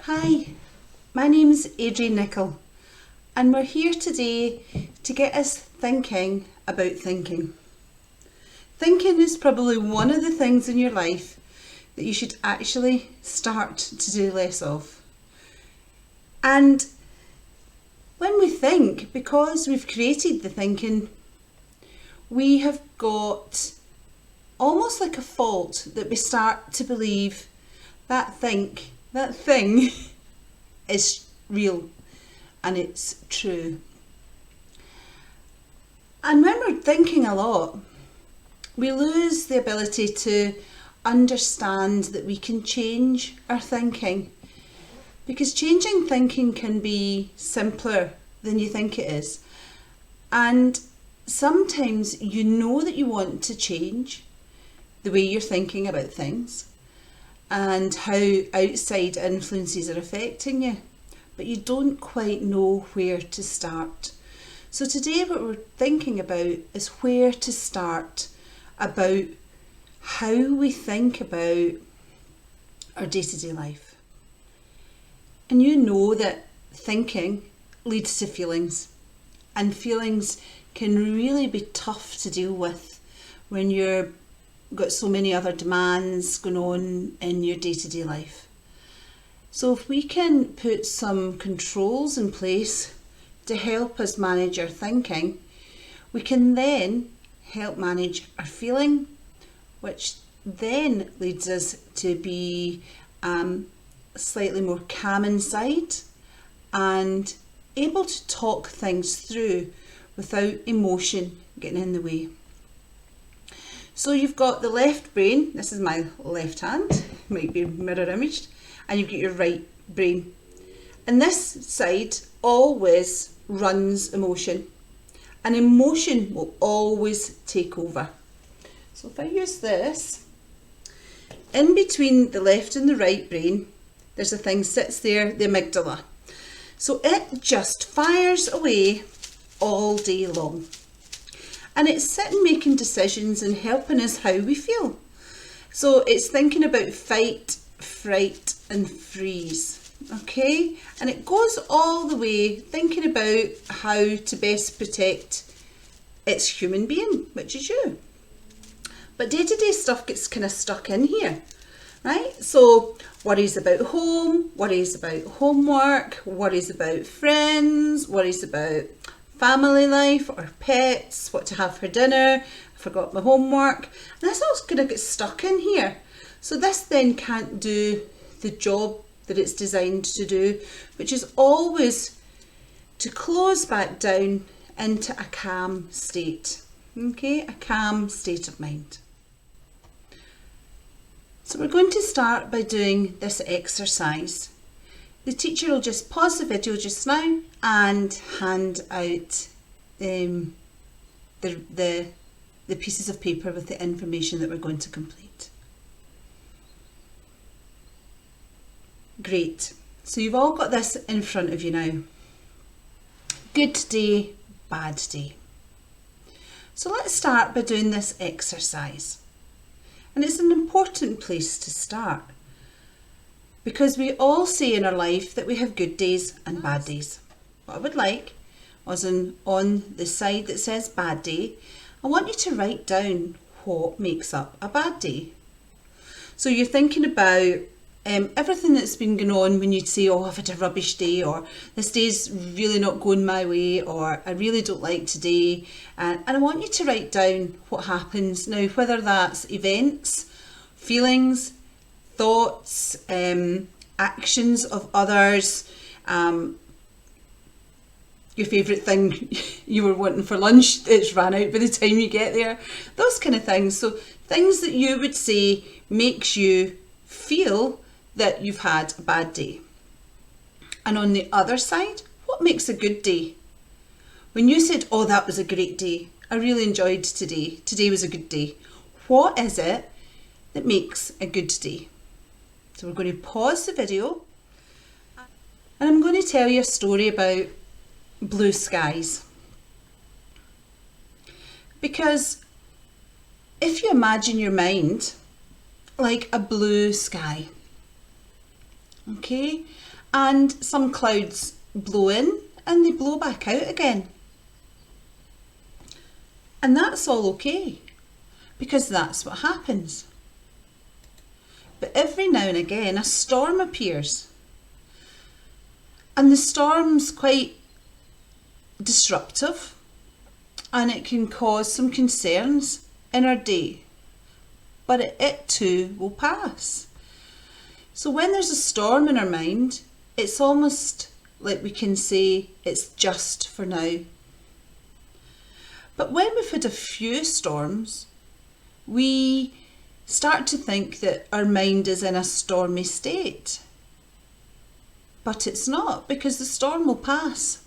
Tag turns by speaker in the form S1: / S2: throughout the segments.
S1: Hi, my name's Adrian Nichol, and we're here today to get us thinking about thinking. Thinking is probably one of the things in your life that you should actually start to do less of. And when we think, because we've created the thinking, we have got almost like a fault that we start to believe that thing is real and it's true. And when we're thinking a lot, we lose the ability to understand that we can change our thinking, because changing thinking can be simpler than you think it is. And sometimes you know that you want to change the way you're thinking about things and how outside influences are affecting you, but you don't quite know where to start. So today what we're thinking about is where to start about how we think about our day-to-day life. And you know that thinking leads to feelings, and feelings can really be tough to deal with when you've got so many other demands going on in your day-to-day life. So if we can put some controls in place to help us manage our thinking, we can then help manage our feeling, which then leads us to be slightly more calm inside and able to talk things through without emotion getting in the way. So you've got the left brain, this is my left hand, might be mirror imaged, and you've got your right brain. And this side always runs emotion, and emotion will always take over. So if I use this, in between the left and the right brain, there's a thing sits there, the amygdala. So it just fires away all day long. And it's sitting making decisions and helping us how we feel. So it's thinking about fight, fright and freeze. Okay? And it goes all the way thinking about how to best protect its human being, which is you. But day-to-day stuff gets kind of stuck in here, right? So worries about home, worries about homework, worries about friends, worries about family life or pets, what to have for dinner, I forgot my homework. And this all's going to get stuck in here. So this then can't do the job that it's designed to do, which is always to close back down into a calm state. Okay, a calm state of mind. So we're going to start by doing this exercise. The teacher will just pause the video just now and hand out the pieces of paper with the information that we're going to complete. Great. So you've all got this in front of you now. Good day, bad day. So let's start by doing this exercise. And it's an important place to start, because we all say in our life that we have good days and bad days. What I would like was on the side that says bad day, I want you to write down what makes up a bad day. So you're thinking about everything that's been going on when you'd say, oh, I've had a rubbish day, or this day's really not going my way, or I really don't like today. And I want you to write down what happens. Now, whether that's events, feelings, thoughts, actions of others, your favourite thing you were wanting for lunch, it's ran out by the time you get there, those kind of things. So things that you would say makes you feel that you've had a bad day. And on the other side, what makes a good day? When you said, oh, that was a great day, I really enjoyed today was a good day. What is it that makes a good day? So we're going to pause the video and I'm going to tell you a story about blue skies. Because if you imagine your mind like a blue sky, okay, And some clouds blow in and they blow back out again. And that's all okay, because that's what happens. But every now and again a storm appears. And the storm's quite disruptive, and it can cause some concerns in our day. But it too will pass. So when there's a storm in our mind, it's almost like we can say it's just for now. But when we've had a few storms, we start to think that our mind is in a stormy state. But it's not, because the storm will pass.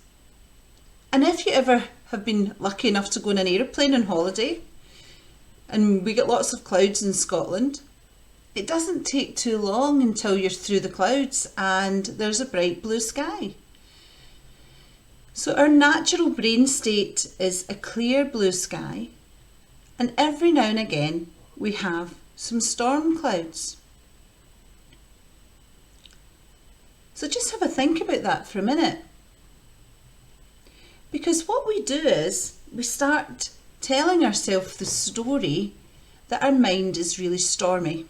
S1: And if you ever have been lucky enough to go on an aeroplane on holiday, and we get lots of clouds in Scotland, it doesn't take too long until you're through the clouds and there's a bright blue sky. So our natural brain state is a clear blue sky, and every now and again we have some storm clouds. So just have a think about that for a minute. Because what we do is we start telling ourselves the story that our mind is really stormy.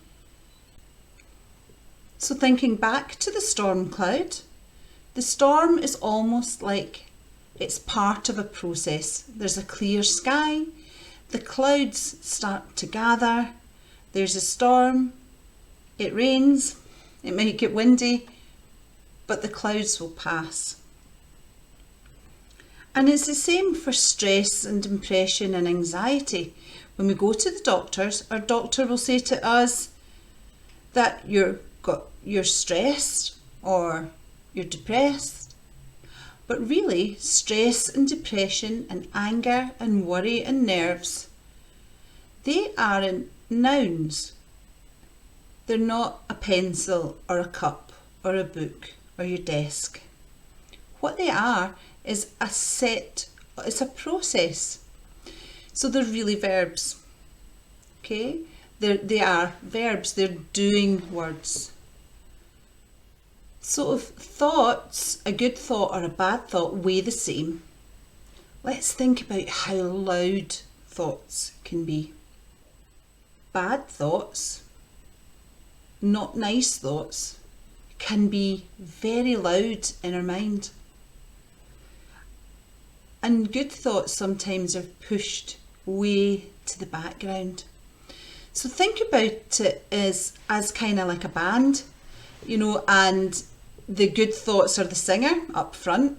S1: So thinking back to the storm cloud, the storm is almost like it's part of a process. There's a clear sky, the clouds start to gather, there's a storm, it rains, it might get windy, but the clouds will pass. And it's the same for stress and depression and anxiety. When we go to the doctors, our doctor will say to us that you're stressed or you're depressed. But really, stress and depression and anger and worry and nerves, they aren't nouns. They're not a pencil or a cup or a book or your desk. What they are is it's a process. So they're really verbs. Okay? They are verbs, they're doing words. So if thoughts, a good thought or a bad thought, weigh the same, let's think about how loud thoughts can be. Bad thoughts, not nice thoughts, can be very loud in our mind. And good thoughts sometimes are pushed way to the background. So think about it as kind of like a band, and the good thoughts are the singer up front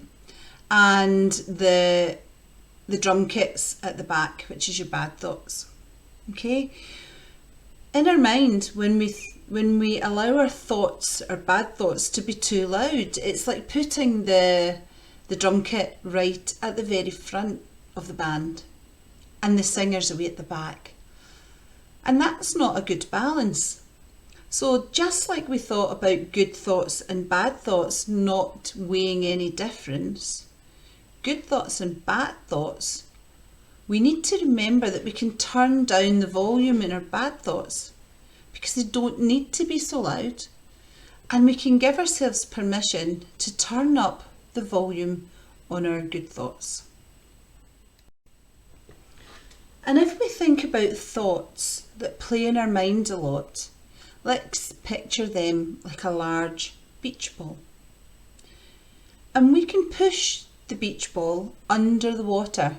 S1: and the drum kits at the back, which is your bad thoughts. Okay? In our mind, when we allow our thoughts, our bad thoughts, to be too loud, it's like putting the drum kit right at the very front of the band and the singer's away at the back. And that's not a good balance. So just like we thought about good thoughts and bad thoughts not weighing any difference, good thoughts and bad thoughts, we need to remember that we can turn down the volume in our bad thoughts because they don't need to be so loud. And we can give ourselves permission to turn up the volume on our good thoughts. And if we think about thoughts that play in our mind a lot, let's picture them like a large beach ball. And we can push the beach ball under the water.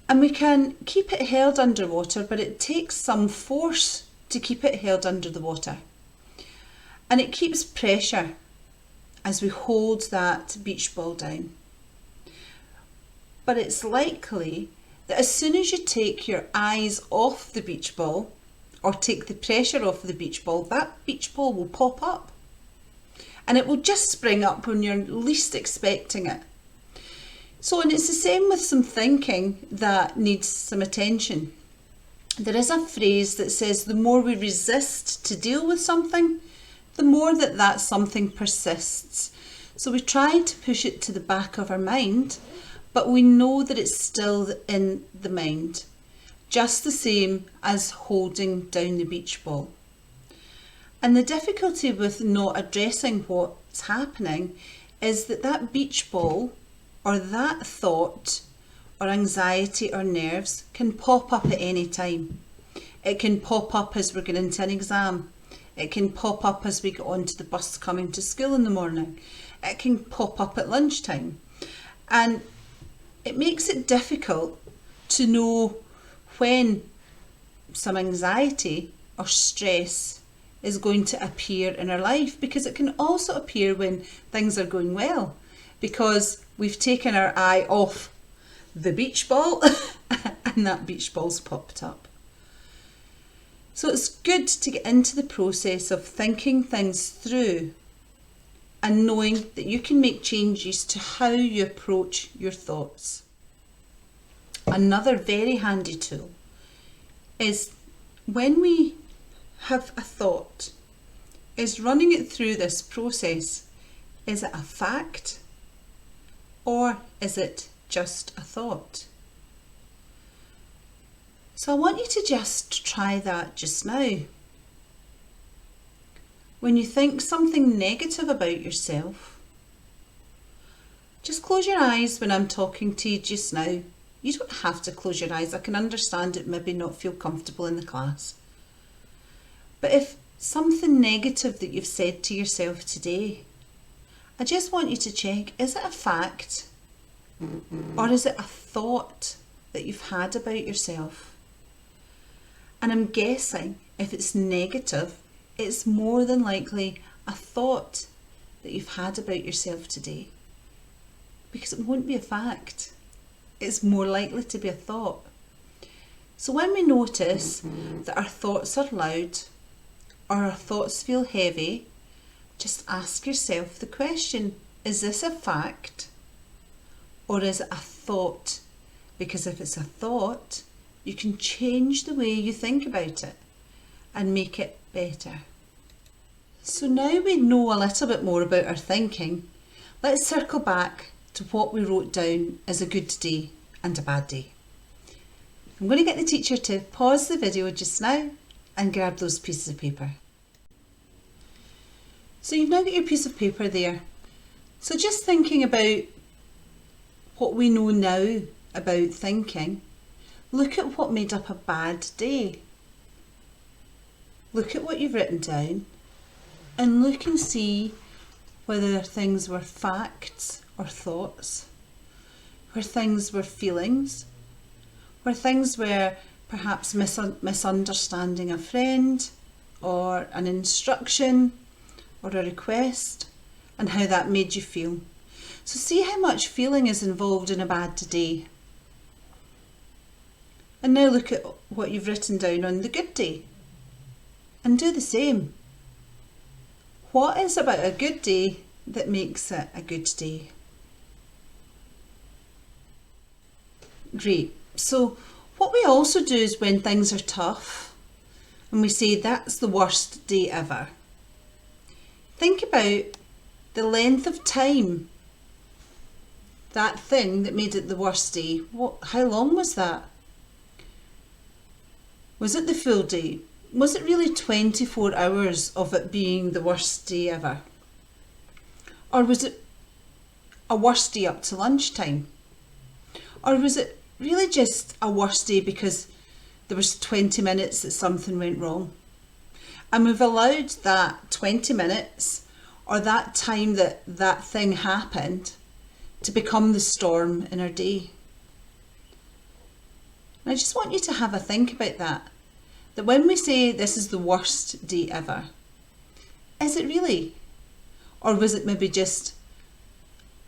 S1: And we can keep it held underwater, but it takes some force to keep it held under the water. And it keeps pressure as we hold that beach ball down. But it's likely that as soon as you take your eyes off the beach ball, or take the pressure off the beach ball, that beach ball will pop up. And it will just spring up when you're least expecting it. So, and it's the same with some thinking that needs some attention. There is a phrase that says the more we resist to deal with something, the more that something persists. So we try to push it to the back of our mind, but we know that it's still in the mind. Just the same as holding down the beach ball. And the difficulty with not addressing what's happening is that that beach ball or that thought or anxiety or nerves can pop up at any time. It can pop up as we're going into an exam. It can pop up as we get onto the bus coming to school in the morning. It can pop up at lunchtime. And it makes it difficult to know when some anxiety or stress is going to appear in our life, because it can also appear when things are going well, because we've taken our eye off the beach ball and that beach ball's popped up. So it's good to get into the process of thinking things through and knowing that you can make changes to how you approach your thoughts. Another very handy tool is when we have a thought, is running it through this process. Is it a fact or is it just a thought? So I want you to just try that just now. When you think something negative about yourself, just close your eyes when I'm talking to you just now. You don't have to close your eyes. I can understand it maybe not feel comfortable in the class. But if something negative that you've said to yourself today, I just want you to check, is it a fact or is it a thought that you've had about yourself? And I'm guessing if it's negative, it's more than likely a thought that you've had about yourself today, because it won't be a fact. It's more likely to be a thought. So when we notice that our thoughts are loud or our thoughts feel heavy, just ask yourself the question, is this a fact or is it a thought? Because if it's a thought, you can change the way you think about it and make it better. So now we know a little bit more about our thinking, let's circle back to what we wrote down as a good day and a bad day. I'm going to get the teacher to pause the video just now and grab those pieces of paper. So you've now got your piece of paper there. So just thinking about what we know now about thinking, look at what made up a bad day. Look at what you've written down and look and see whether things were facts or thoughts, where things were feelings, where things were perhaps misunderstanding a friend or an instruction or a request, and how that made you feel. So see how much feeling is involved in a bad day. And now look at what you've written down on the good day and do the same. What is about a good day that makes it a good day? Great. So what we also do is when things are tough and we say that's the worst day ever, think about the length of time that thing that made it the worst day, how long was that? Was it the full day? Was it really 24 hours of it being the worst day ever? Or was it a worst day up to lunchtime? Or was it really just a worst day because there was 20 minutes that something went wrong? And we've allowed that 20 minutes or that time that that thing happened to become the storm in our day. And I just want you to have a think about that. That when we say this is the worst day ever, is it really? Or was it maybe just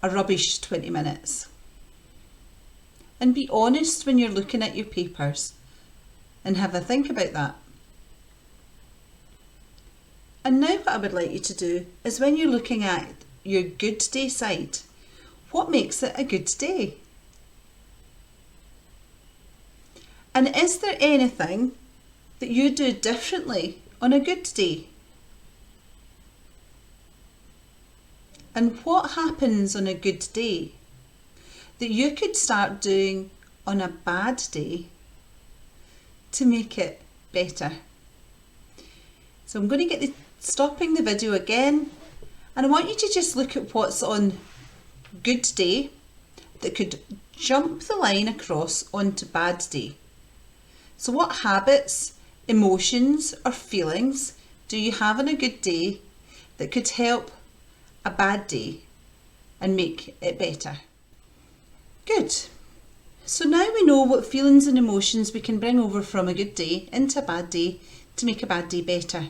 S1: a rubbish 20 minutes? And be honest when you're looking at your papers and have a think about that. And now what I would like you to do is when you're looking at your good day side, what makes it a good day? And is there anything that you do differently on a good day? And what happens on a good day that you could start doing on a bad day to make it better? So I'm going to get the stopping the video again, and I want you to just look at what's on good day that could jump the line across onto bad day. So what habits, emotions or feelings do you have on a good day that could help a bad day and make it better? Good. So now we know what feelings and emotions we can bring over from a good day into a bad day to make a bad day better.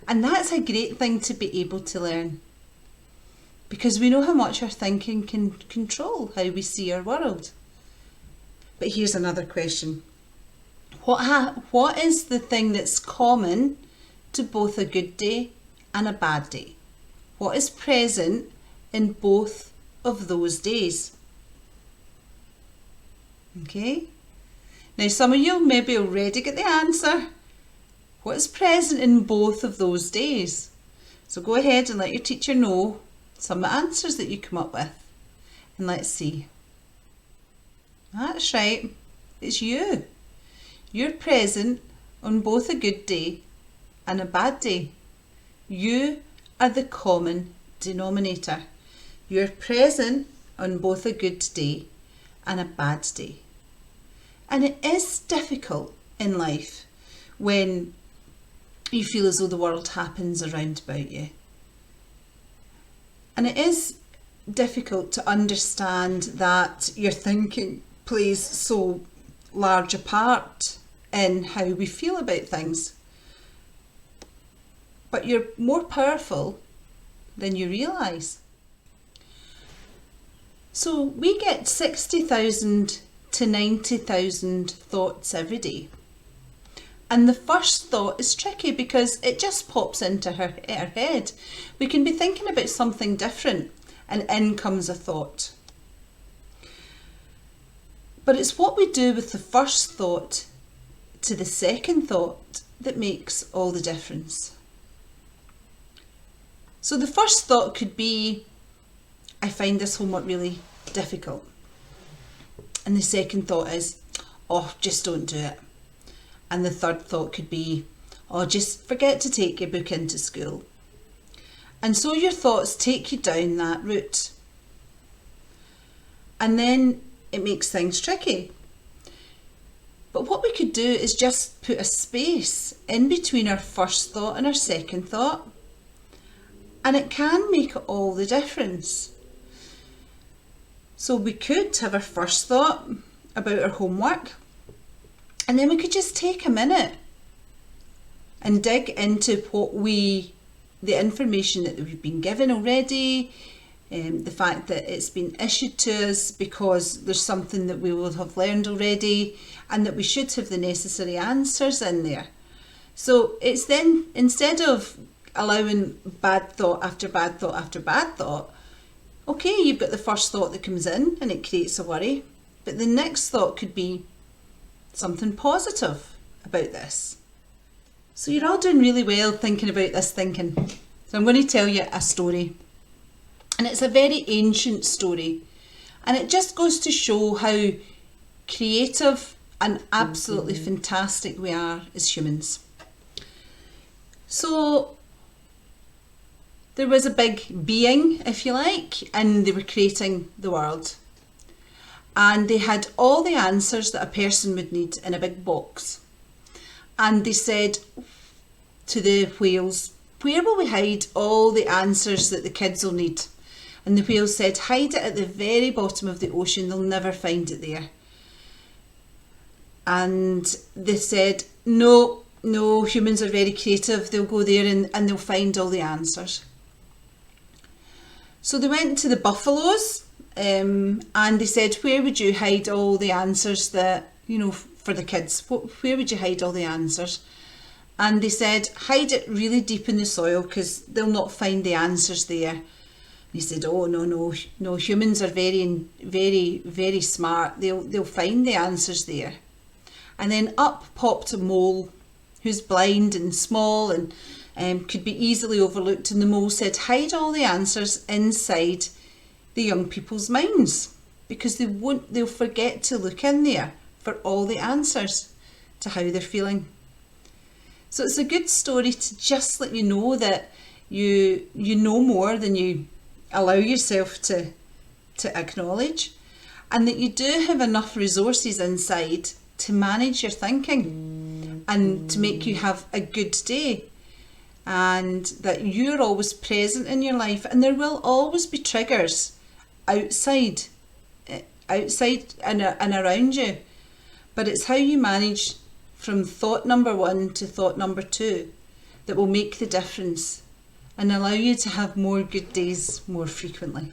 S1: And that's a great thing to be able to learn, because we know how much our thinking can control how we see our world. But here's another question. What is the thing that's common to both a good day and a bad day? What is present in both of those days? Okay. Now some of you maybe already get the answer. What is present in both of those days? So go ahead and let your teacher know some of the answers that you come up with. And let's see. That's right. It's you. You're present on both a good day and a bad day. You are the common denominator. You're present on both a good day and a bad day. And it is difficult in life when you feel as though the world happens around about you. And it is difficult to understand that your thinking plays so large a part in how we feel about things. But you're more powerful than you realise. So we get 60,000 to 90,000 thoughts every day. And the first thought is tricky because it just pops into our head. We can be thinking about something different and in comes a thought. But it's what we do with the first thought to the second thought that makes all the difference. So the first thought could be, I find this homework really difficult. And the second thought is, oh, just don't do it. And the third thought could be, oh, just forget to take your book into school. And so your thoughts take you down that route. And then it makes things tricky. But what we could do is just put a space in between our first thought and our second thought. And it can make all the difference. So we could have our first thought about our homework, and then we could just take a minute and dig into the information that we've been given already, the fact that it's been issued to us because there's something that we will have learned already and that we should have the necessary answers in there. So it's then, instead of allowing bad thought after bad thought after bad thought, okay, you've got the first thought that comes in and it creates a worry, but the next thought could be something positive about this. So you're all doing really well thinking about this thinking. So I'm going to tell you a story. And it's a very ancient story. And it just goes to show how creative and absolutely fantastic we are as humans. So there was a big being, if you like, and they were creating the world. And they had all the answers that a person would need in a big box. And they said to the whales, where will we hide all the answers that the kids will need? And the whales said, hide it at the very bottom of the ocean, they'll never find it there. And they said, no, humans are very creative, they'll go there and they'll find all the answers. So they went to the buffaloes and they said, where would you hide all the answers that, for the kids? Where would you hide all the answers? And they said, hide it really deep in the soil because they'll not find the answers there. And he said, oh, no, humans are very, very, very smart. They'll find the answers there. And then up popped a mole who's blind and small and could be easily overlooked. And the mole said, hide all the answers inside the young people's minds because they'll forget to look in there for all the answers to how they're feeling. So it's a good story to just let you know that you know more than you allow yourself to acknowledge, and that you do have enough resources inside to manage your thinking and to make you have a good day, and that you're always present in your life, and there will always be triggers outside and around you, but it's how you manage from thought number 1 to thought number 2 that will make the difference and allow you to have more good days more frequently.